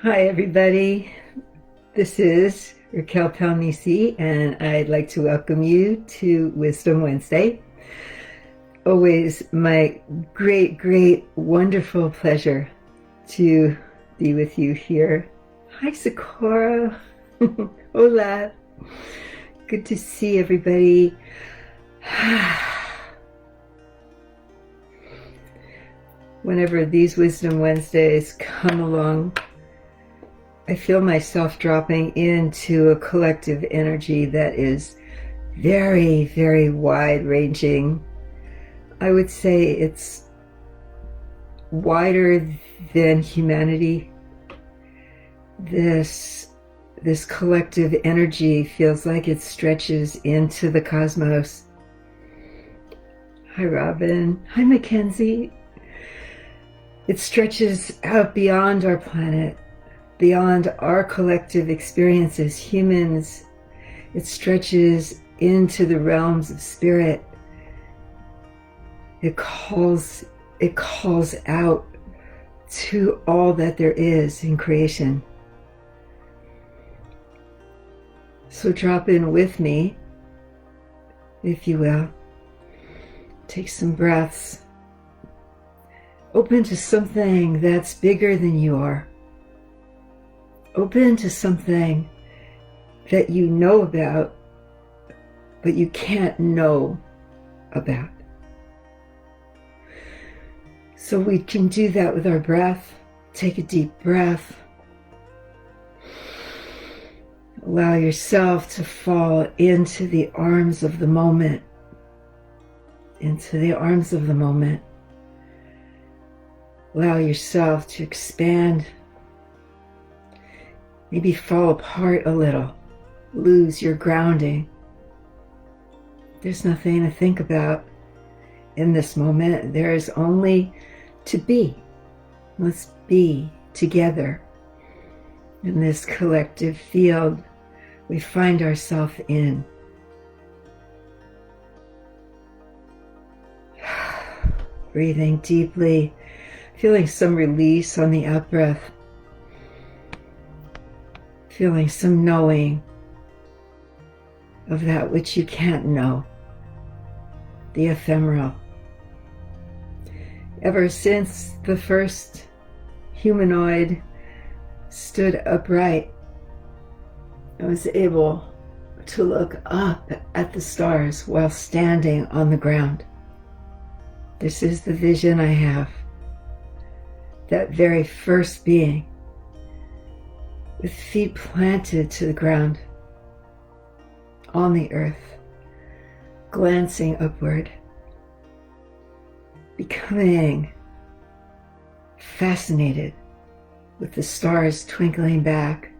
Hi, everybody. This is Racquel and I'd like to welcome you to Wisdom Wednesday. Always my great, wonderful pleasure to be with you here. Hi, Sakura. Hola. Good to see everybody. Whenever these Wisdom Wednesdays come along, I feel myself dropping into a collective energy that is very wide ranging. I would say it's wider than humanity. This collective energy feels like it stretches into the cosmos. Hi, Robin. Hi, Mackenzie. It stretches out beyond our planet, beyond our collective experience as humans. It stretches into the realms of spirit. It calls out to all that there is in creation. So drop in with me, if you will. Take some breaths. Open to something that's bigger than you are. Open to something that you know about, but you can't know about. So we can do that with our breath. Take a deep breath. Allow yourself to fall into the arms of the moment. Into the arms of the moment. Allow yourself to expand. Maybe fall apart a little. Lose your grounding. There's nothing to think about in this moment. There is only to be. Let's be together in this collective field we find ourselves in. Breathing deeply, feeling some release on the out-breath, feeling some knowing of that which you can't know, the ephemeral. Ever since the first humanoid stood upright, I was able to look up at the stars while standing on the ground. This is the vision I have. That very first being, with feet planted to the ground, on the earth, glancing upward, becoming fascinated with the stars twinkling back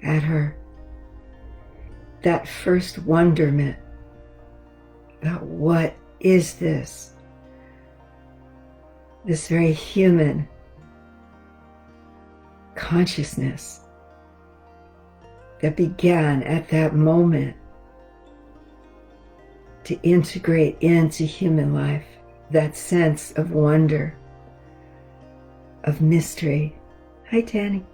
at her. That first wonderment about what is this? This very human consciousness that began at that moment to integrate into human life, that sense of wonder, of mystery. Hi, Tanny.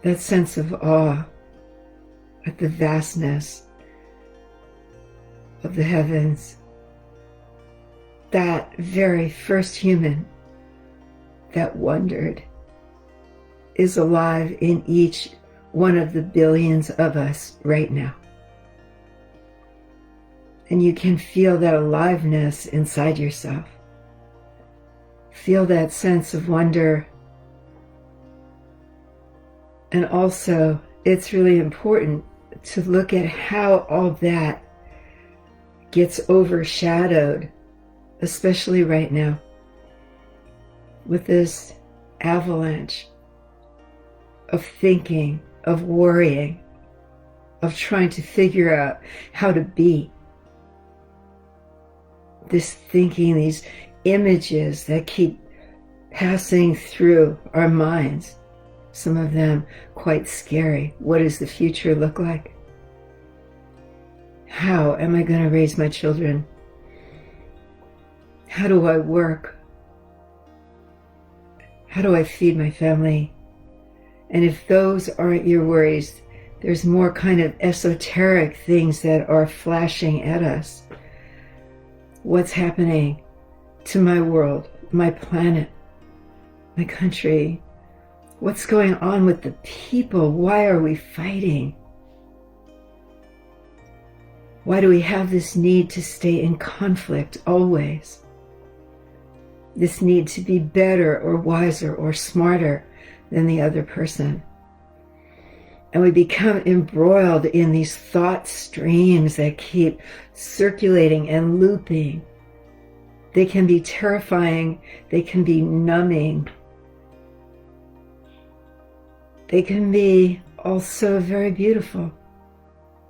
That sense of awe at the vastness of the heavens. That very first human that wondered is alive in each one of the billions of us right now. And you can feel that aliveness inside yourself. Feel that sense of wonder. And also, it's really important to look at how all that gets overshadowed, especially right now, with this avalanche of thinking, of worrying, of trying to figure out how to be. This thinking, these images that keep passing through our minds, some of them quite scary. What does the future look like? How am I going to raise my children? How do I work? How do I feed my family? And if those aren't your worries, there's more kind of esoteric things that are flashing at us. What's happening to my world, my planet, my country? What's going on with the people? Why are we fighting? Why do we have this need to stay in conflict always? This need to be better or wiser or smarter than the other person. And we become embroiled in these thought streams that keep circulating and looping. They can be terrifying. They can be numbing. They can be also very beautiful.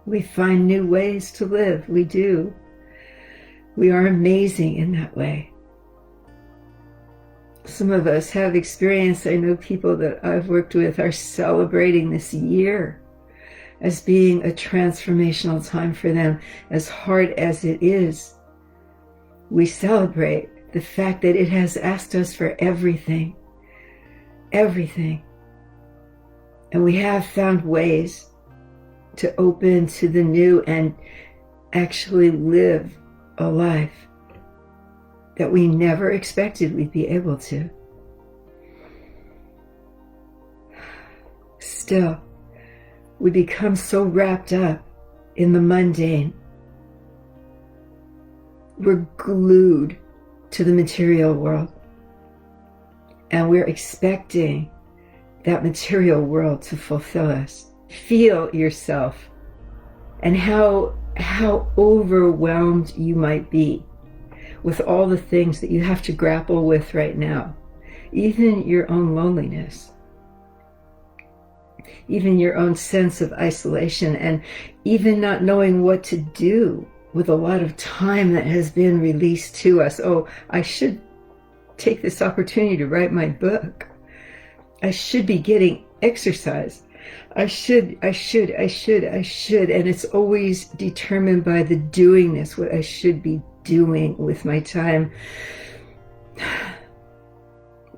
We find new ways to live. We do. We are amazing in that way. Some of us have experience. I know people that I've worked with are celebrating this year as being a transformational time for them, as hard as it is. We celebrate the fact that it has asked us for everything, everything. And we have found ways to open to the new and actually live a life that we never expected we'd be able to. Still, we become so wrapped up in the mundane. We're glued to the material world, and we're expecting that material world to fulfill us. Feel yourself and how overwhelmed you might be with all the things that you have to grapple with right now. Even your own loneliness, even your own sense of isolation, and even not knowing what to do with a lot of time that has been released to us. Oh, I should take this opportunity to write my book. I should be getting exercise. I should. And it's always determined by the doingness, what I should be doing with my time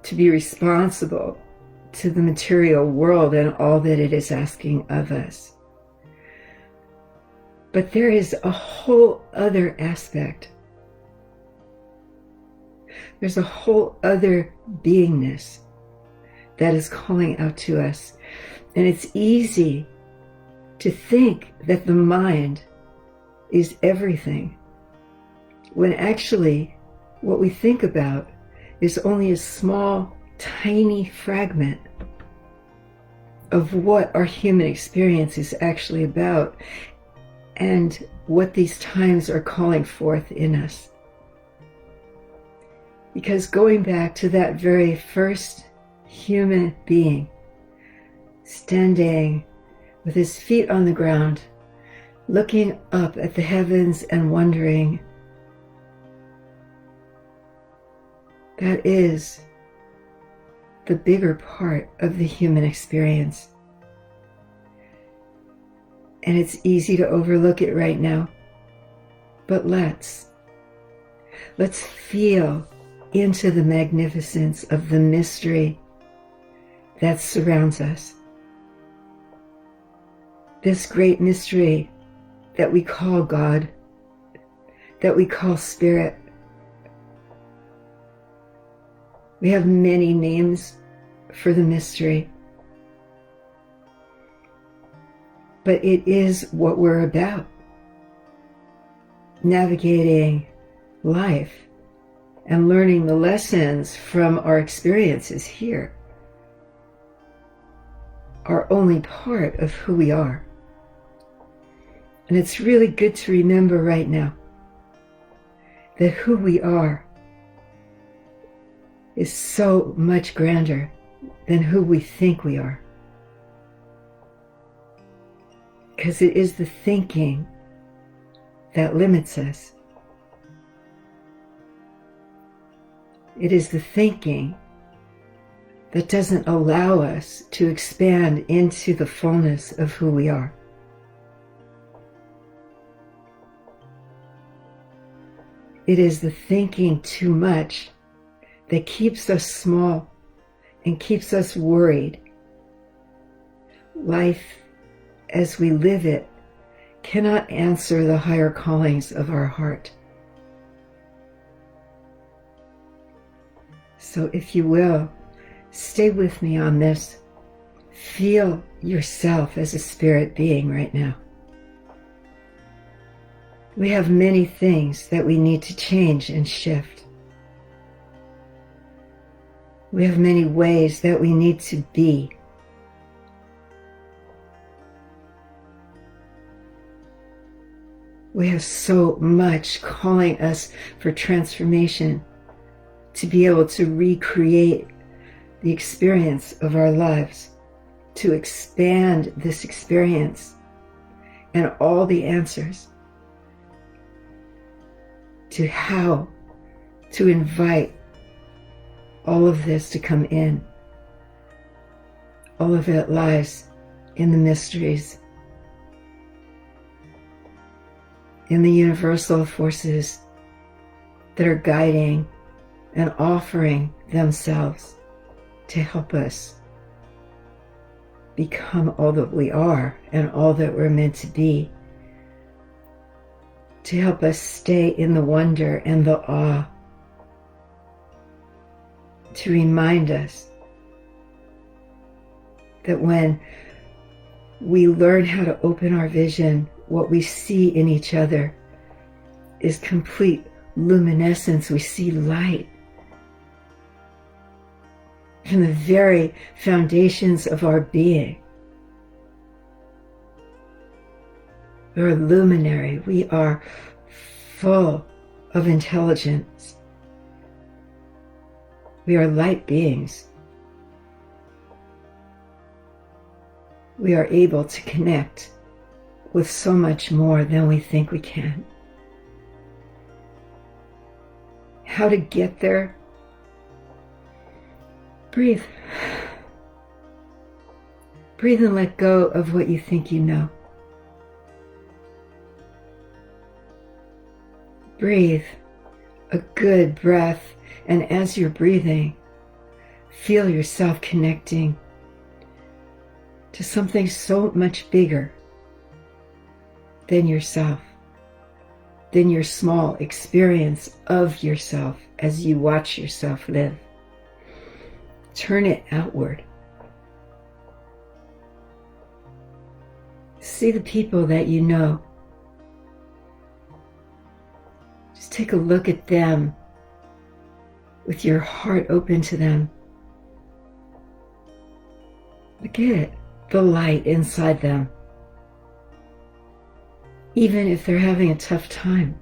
to be responsible to the material world and all that it is asking of us. But there is a whole other aspect. There's a whole other beingness that is calling out to us. And it's easy to think that the mind is everything, when actually what we think about is only a small, tiny fragment of what our human experience is actually about and what these times are calling forth in us. Because going back to that very first human being, standing with his feet on the ground, looking up at the heavens and wondering, that is the bigger part of the human experience. And it's easy to overlook it right now. But let's feel into the magnificence of the mystery that surrounds us. This great mystery that we call God, that we call Spirit. We have many names for the mystery, but it is what we're about. Navigating life and learning the lessons from our experiences here are only part of who we are. And it's really good to remember right now that who we are is so much grander than who we think we are. Because it is the thinking that limits us. It is the thinking that doesn't allow us to expand into the fullness of who we are. It is the thinking too much that keeps us small and keeps us worried. Life as we live it cannot answer the higher callings of our heart. So if you will, stay with me on this. Feel yourself as a spirit being right now. We have many things that we need to change and shift. We have many ways that we need to be. We have so much calling us for transformation to be able to recreate the experience of our lives, to expand this experience and all the answers to how to invite all of this to come in. All of it lies in the mysteries, in the universal forces that are guiding and offering themselves to help us become all that we are and all that we're meant to be, to help us stay in the wonder and the awe, to remind us that when we learn how to open our vision, what we see in each other is complete luminescence. We see light from the very foundations of our being. We're luminary. We are full of intelligence. We are light beings. We are able to connect with so much more than we think we can. How to get there? Breathe. Breathe and let go of what you think you know. Breathe a good breath, and as you're breathing, feel yourself connecting to something so much bigger than yourself, than your small experience of yourself as you watch yourself live. Turn it outward. See the people that you know. Just take a look at them with your heart open to them. Look at the light inside them. Even if they're having a tough time,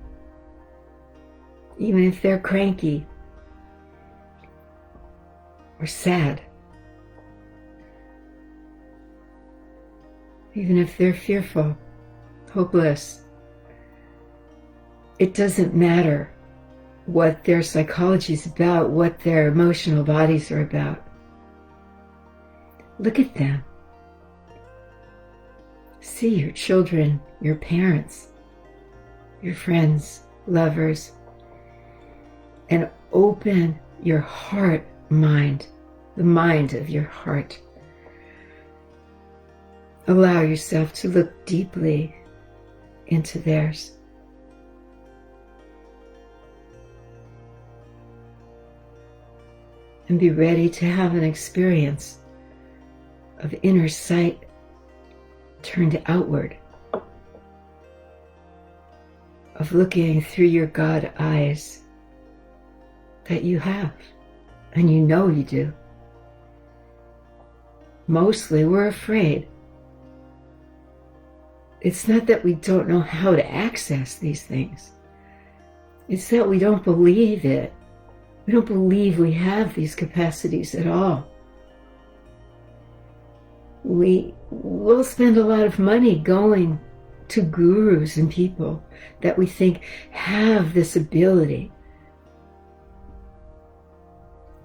even if they're cranky or sad, even if they're fearful, hopeless, it doesn't matter what their psychology is about, what their emotional bodies are about. Look at them. See your children, your parents, your friends, lovers, and open your heart mind, the mind of your heart. Allow yourself to look deeply into theirs. And be ready to have an experience of inner sight turned outward, of looking through your God eyes that you have, and you know you do. Mostly we're afraid. It's not that we don't know how to access these things. It's that we don't believe it. We don't believe we have these capacities at all. We will spend a lot of money going to gurus and people that we think have this ability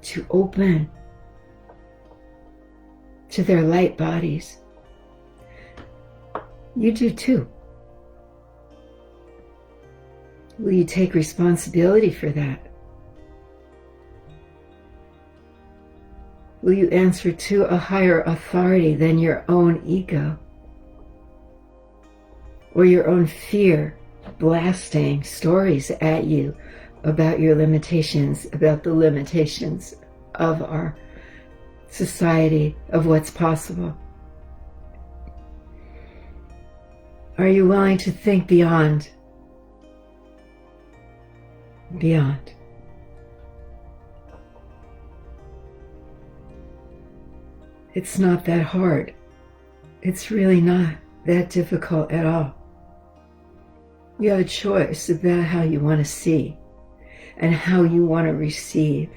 to open to their light bodies. You do too. Will you take responsibility for that? Will you answer to a higher authority than your own ego or your own fear blasting stories at you about your limitations, about the limitations of our society, of what's possible? Are you willing to think beyond? Beyond. It's not that hard. It's really not that difficult at all. You have a choice about how you want to see and how you want to receive.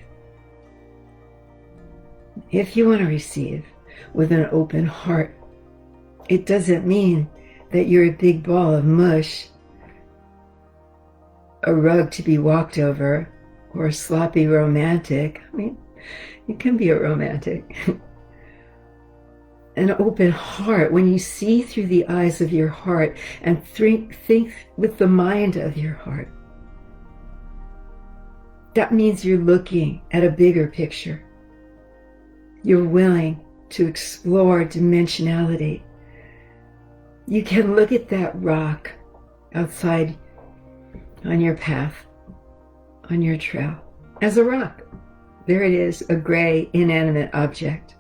If you want to receive with an open heart, it doesn't mean that you're a big ball of mush, a rug to be walked over, or a sloppy romantic. I mean, you can be a romantic. An open heart, when you see through the eyes of your heart and think with the mind of your heart, that means you're looking at a bigger picture. You're willing to explore dimensionality. You can look at that rock outside on your path, on your trail, as a rock. There it is, a gray, inanimate object.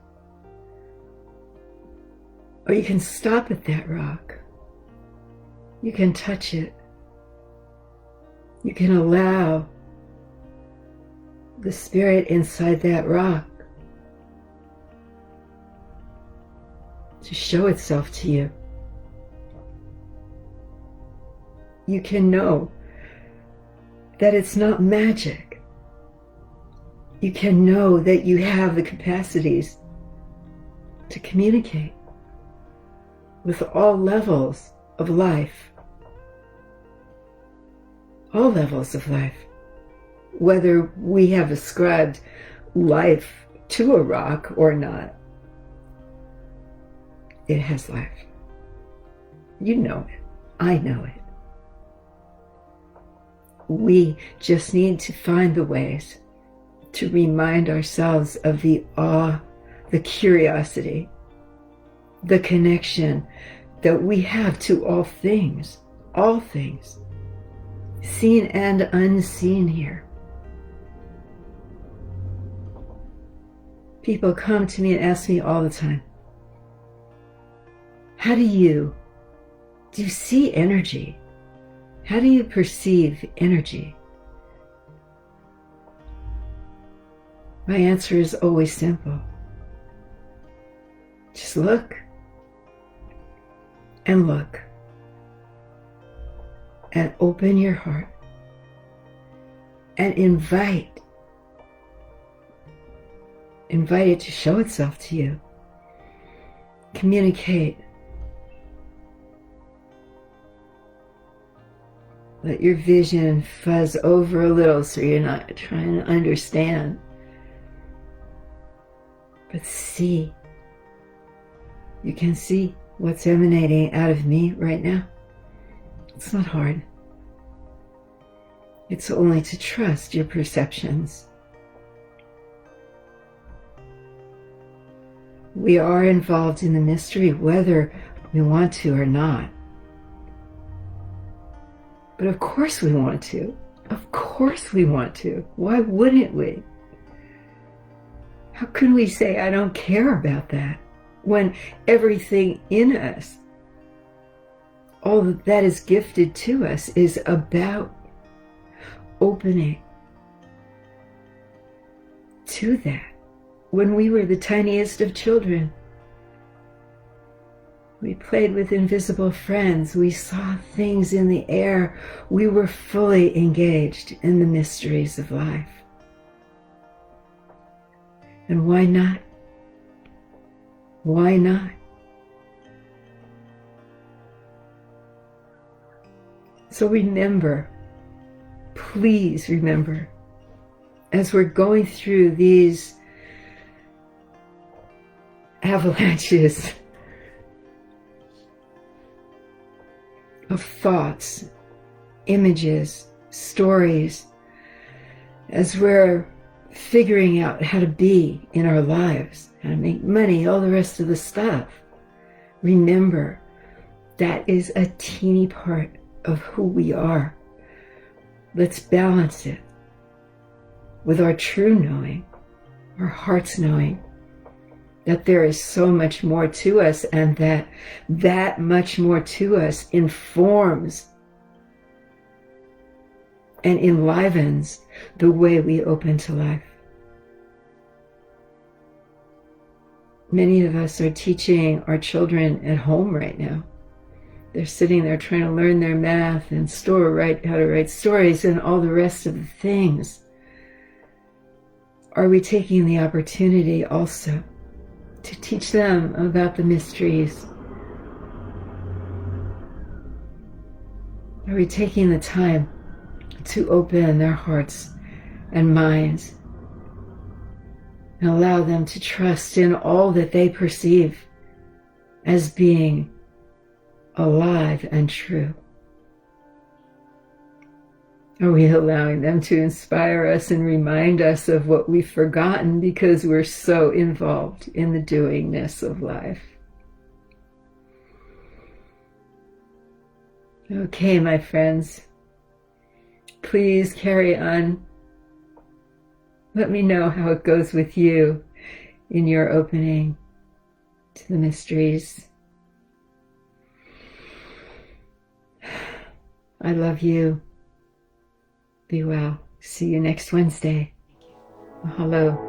Or you can stop at that rock. You can touch it. You can allow the spirit inside that rock to show itself to you. You can know that it's not magic. You can know that you have the capacities to communicate with all levels of life. All levels of life. Whether we have ascribed life to a rock or not, it has life. You know it. I know it. We just need to find the ways to remind ourselves of the awe, the curiosity, the connection that we have to all things, seen and unseen here. People come to me and ask me all the time, how do you see energy? How do you perceive energy? My answer is always simple. Just look and look and open your heart and invite it to show itself to you. Communicate. Let your vision fuzz over a little so you're not trying to understand. But see. You can see what's emanating out of me right now. It's not hard. It's only to trust your perceptions. We are involved in the mystery whether we want to or not. But of course we want to. Of course we want to. Why wouldn't we? How can we say, I don't care about that, when everything in us, all that is gifted to us, is about opening to that? When we were the tiniest of children, we played with invisible friends. We saw things in the air. We were fully engaged in the mysteries of life. And why not? Why not? So remember, please remember, as we're going through these avalanches of thoughts, images, stories, as we're figuring out how to be in our lives, how to make money, all the rest of the stuff. Remember, that is a teeny part of who we are. Let's balance it with our true knowing, our heart's knowing that there is so much more to us, and that much more to us informs and enlivens the way we open to life. Many of us are teaching our children at home right now. They're sitting there trying to learn their math and how to write stories and all the rest of the things. Are we taking the opportunity also to teach them about the mysteries? Are we taking the time to open their hearts and minds and allow them to trust in all that they perceive as being alive and true? Are we allowing them to inspire us and remind us of what we've forgotten because we're so involved in the doingness of life? Okay, my friends, please carry on. Let me know how it goes with you in your opening to the mysteries. I love you. Be well. See you next Wednesday. Mahalo.